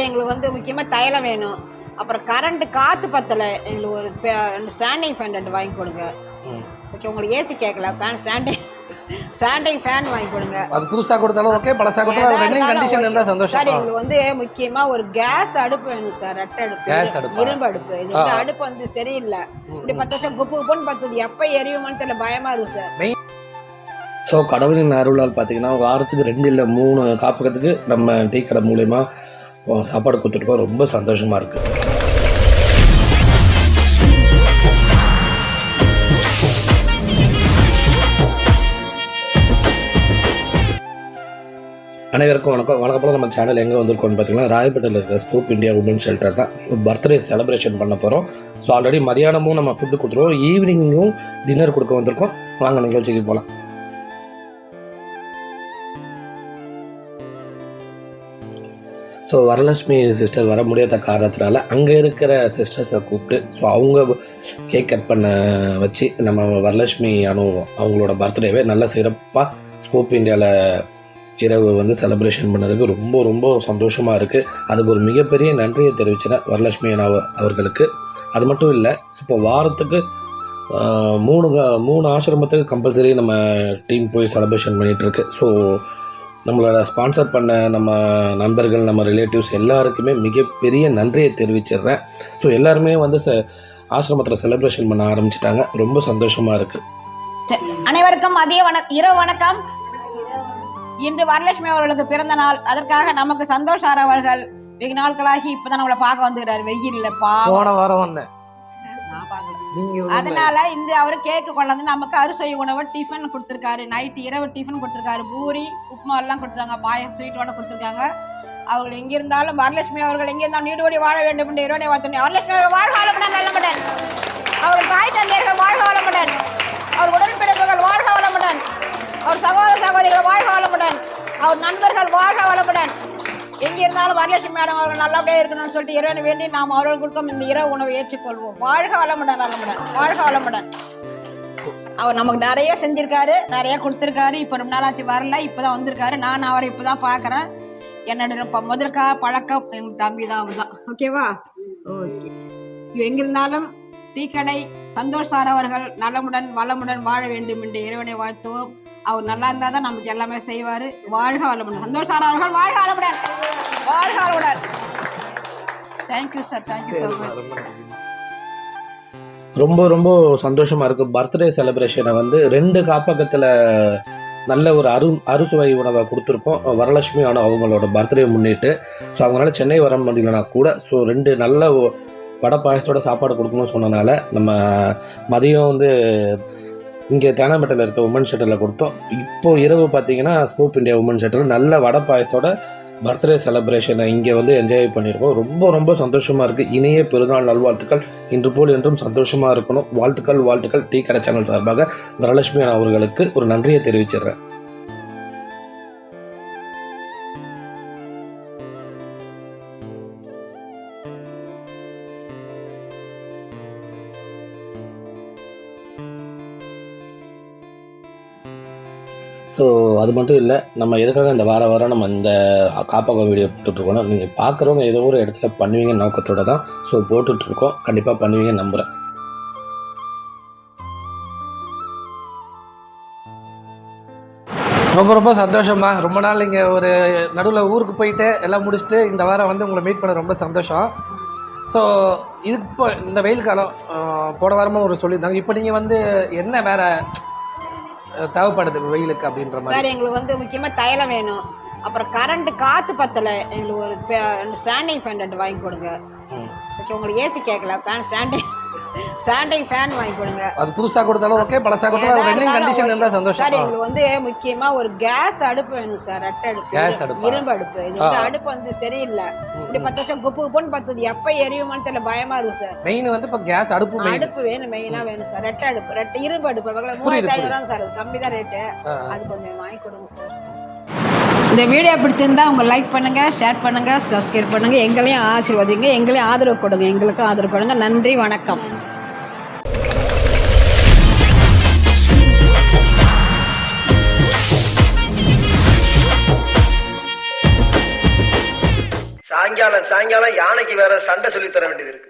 Sir எங்களுக்கு வந்து முக்கியமாக தைலம் வேணும். அப்புறம் கரண்ட் காற்று பத்தலை, எங்களுக்கு ஒரு ஸ்டாண்டிங் ஃபேன் 2 வாங்கி கொடுங்க. ஓகே, உங்களுக்கு ஏசி கேட்கல, ஃபேன் ஸ்டாண்டிங் ஃபேன் வாங்கி கொடுங்க. அது புதுசாக கொடுத்தாலும் ஓகே, பழசாக கொடுத்தாலும் ரன்னிங் கண்டிஷன் இருந்தால் சந்தோஷம். சார் எங்களுக்கு வந்து முக்கியமாக ஒரு கேஸ் அடுப்பு வேணும் சார். ரெட்டை அடுப்பு, இரும்பு அடுப்பு. இது வந்து அடுப்பு வந்து சரியில்லை, இப்படி 10 வருஷம் குப்புன்னு பத்துது, எப்போ எரியுமான்னு தெரியல, பயமாக இருக்குது சார். ஸோ கடவுளின் அருளால் பார்த்தீங்கன்னா வாரத்துக்கு 2 இல்லை 3 காப்பகத்துக்கு நம்ம டீ கடை மூலயமா சாப்பாடு கொடுத்துருக்கோம். ரொம்ப சந்தோஷமாக இருக்குது. அனைவருக்கும் வணக்கம். நம்ம சேனல் எங்கே வந்திருக்கோம்னு பார்த்தீங்கன்னா ராயப்பேட்டையில் இருக்கிற ஸ்கூப் இந்தியா உமன் ஷெல்டர் தான். பர்த்டே செலிப்ரேஷன் பண்ண போகிறோம். ஸோ ஆல்ரெடி மதியானமும் நம்ம ஃபுட்டு கொடுத்துருவோம், ஈவினிங்கும் டின்னர் கொடுக்க வந்திருக்கோம். வாங்க நிகழ்ச்சிக்கு போகலாம். ஸோ வரலட்சுமி சிஸ்டர் வர முடியாத காரணத்தினால அங்கே இருக்கிற சிஸ்டர்ஸை கூப்பிட்டு ஸோ அவங்க கேக் கட் பண்ண வச்சு நம்ம வரலட்சுமி அவங்களோட பர்த்டேவே நல்ல சிறப்பாக ஸ்கூப் இந்தியாவில் இரவு வந்து செலிப்ரேஷன் பண்ணதுக்கு ரொம்ப ரொம்ப சந்தோஷமாக இருக்குது. அதுக்கு ஒரு மிகப்பெரிய நன்றியை தெரிவிச்சினேன் வரலட்சுமி அவர்களுக்கு. அது மட்டும் இல்லை, இப்போ வாரத்துக்கு 3 ஆசிரமத்துக்கு கம்பல்சரி நம்ம டீம் போய் செலிப்ரேஷன் பண்ணிகிட்ருக்கு. ஸோ நம்மளோட ஸ்பான்சர் பண்ண நம்ம நண்பர்கள், நம்ம ரிலேட்டிவ்ஸ் எல்லாருக்குமே மிகப்பெரிய நன்றியை தெரிவிச்சிடுறேன். ஸோ எல்லாருமே வந்து ஆசிரமத்தில் செலிப்ரேஷன் பண்ண ஆரம்பிச்சிட்டாங்க. ரொம்ப சந்தோஷமாக இருக்குது. அனைவருக்கும் இரவு வணக்கம். இன்று வரலட்சுமி அவர்களுக்கு பிறந்த நாள். அதற்காக நமக்கு சந்தோஷ் சார் அவர்கள் வெகு நாட்களாகி இப்பதான் நம்மளை பார்க்க வந்துக்கிறாரு. வெயில் போன வாரம் வந்தேன், அதனால இன்று அவரு கேக்கு கொண்டாந்து நமக்கு அறுசுவை உணவு டிஃபன் கொடுத்துருக்காரு. நைட்டு இரவு டிஃபன் கொடுத்துருக்காரு. பூரி உப்புமா எல்லாம் கொடுத்துருக்காங்க, பாயம் ஸ்வீட்டோட கொடுத்துருக்காங்க. அவர்கள் எங்க இருந்தாலும் வரலட்சுமி அவர்கள் எங்க இருந்தாலும் நீடுபடி வாழ வேண்டும் என்று இறைவனை வாழ்த்து. வரலட்சுமி அவர்கள் வாழ்க வளமுடன், நல்லமுடன். அவர்கள் தாய் தந்தையர்கள் வாழ்க வளமுடன். அவர் உடன்பிறப்புகள் வாழ்க வளமுடன். அவர் சகோதர சகோதரிகள் வாழ்க வளமுடன். அவர் நண்பர்கள் வாழ்க வளமுடன். எங்க இருந்தாலும் வரலட்சுமி மேடம் அவர்கள் நல்லபடியா இருக்கணும்னு சொல்லிட்டு இறைவனை வேண்டி நாம் அவர்கள் கொடுக்கும் இந்த இரவு உணவை ஏற்றுக்கொள்வோம். வாழ்க வளமுடன், நல்லமுடன், வாழ்க வளமுடன். அவர் நமக்கு நிறைய செஞ்சிருக்காரு, நிறைய கொடுத்திருக்காரு. இப்ப ரொம்ப நாளாச்சு வரல, இப்பதான் வந்திருக்காரு. நான் அவரை இப்பதான் பாக்குறேன். என்னோட முதல் பழக்கம் எங்க தம்பி தான், அவர்தான். ஓகேவா? ஓகே. எங்க இருந்தாலும் டீ கடை சந்தோஷ் சார் அவர்கள் நலமுடன் வளமுடன் வாழ வேண்டும் என்று இறைவனை வாழ்த்துவோம். அவர் நல்லா இருந்தா தான் நமக்கு எல்லாமே செய்வாரு. வாழ்க வளமுடன். சந்தோஷ் சார் அவர்கள் வாழ்க வளமுடன், வாழ்க வளமுடன். Thank you sir, thank you so much. ரொம்ப ரொம்ப சந்தோஷமா இருக்கு. பர்த்டே செலிப்ரேஷனை வந்து 2 காப்பகத்தில் நல்ல ஒரு அறுசுவை உணவை கொடுத்துருப்போம். வரலட்சுமி அவங்களோட பர்த்டே முன்னிட்டு. ஸோ அவங்களால சென்னை வர முடியலனா கூட ஸோ 2 நல்ல வடை பாயசத்தோட சாப்பாடு கொடுக்கணும்னு சொன்னனால நம்ம மதியம் வந்து இங்கே தேனாம்பேட்டையில் இருக்க உமன் ஷெல்டரில் கொடுத்தோம். இப்போது இரவு பார்த்தீங்கன்னா ஸ்கூப் இந்தியா உமன் ஷெல்டரில் நல்ல வடை பாயசத்தோட பர்த்டே செலிப்ரேஷனை இங்கே வந்து என்ஜாய் பண்ணியிருக்கோம். ரொம்ப ரொம்ப சந்தோஷமாக இருக்குது. இனிய பெருநாள் நல்வாழ்த்துக்கள். இன்று போல் என்றும் சந்தோஷமாக இருக்கணும். வாழ்த்துக்கள். டீ கடை சேனல் சார்பாக வரலட்சுமி அவர்களுக்கு ஒரு நன்றியை தெரிவிச்சிடுறேன். ஸோ அது மட்டும் இல்லை, நம்ம எதுக்காக இந்த வாரம் நம்ம இந்த காப்பகம் வீடியோ போட்டுட்ருக்கோம். நீங்கள் பார்க்குறவங்க ஏதோ ஒரு இடத்துல பண்ணுவீங்க நோக்கத்தோடு தான் ஸோ போட்டுட்ருக்கோம். கண்டிப்பாக பண்ணுவீங்க நம்புகிறேன். ரொம்ப ரொம்ப சந்தோஷமா. ரொம்ப நாள் இங்கே ஒரு நடுவில் ஊருக்கு போயிட்டு எல்லாம் முடிச்சுட்டு இந்த வாரம் வந்து உங்களை மீட் பண்ண ரொம்ப சந்தோஷம். ஸோ இதுக்கு இப்போ இந்த வெயில் காலம் போன வாரமாக ஒரு சொல்லியிருந்தாங்க. இப்போ நீங்கள் வந்து என்ன வேறு தேவைப்படுது வெயிலுக்கு அப்படின்ற மாதிரி? சார் எங்களுக்கு வந்து முக்கியமா தைலம் வேணும். அப்புறம் கரண்ட் காத்து பத்தலை, எங்களுக்கு ஒரு ஸ்டாண்டிங் ஃபேன் 2 வாங்கி கொடுங்க. ஓகே, உங்களுக்கு ஏசி கேட்கல, ஃபேன் ஸ்டாண்டிங் ஃபேன் வாங்கி கொடுங்க. அது புதுசாக கொடுத்தாலும் ஓகே, பழசாக கொடுத்தாலும் ரன்னிங் கண்டிஷன் இருந்தால் சந்தோஷம். சார் எங்களுக்கு வந்து முக்கியமா ஒரு கேஸ் அடுப்பு வேணும் சார். ரெட்டை அடுப்பு, இரும்பு அடுப்பு. இது வந்து அடுப்பு வந்து சரியில்லை, இப்படி 10 வருஷம் குப்புன்னு பத்துது, எப்ப எரியுமான்னு தெரியல, பயமா இருக்கு சார். மெயின் வந்து இப்போ கேஸ் அடுப்பு வேணும், மெயினா வேணும் சார். ரெட்டை அடுப்பு, இரும்பு அடுப்பு 3500 சார், கம்மி தான் ரேட்டு. அது கொஞ்சம் வாங்கி கொடுங்க சார். இந்த வீடியோ பிடிச்சிருந்தா உங்க லைக் பண்ணுங்க, ஷேர் பண்ணுங்க, சப்ஸ்கிரைப் பண்ணுங்க. எங்களையும் ஆசீர்வதிங்க, எங்களையும் ஆதரவு கொடுங்க, எங்களுக்கும் ஆதரவு கொடுங்க. நன்றி, வணக்கம். சாயங்காலம் சாயங்காலம் யானைக்கு வேற சண்டை சொல்லி தர வேண்டியது இருக்கு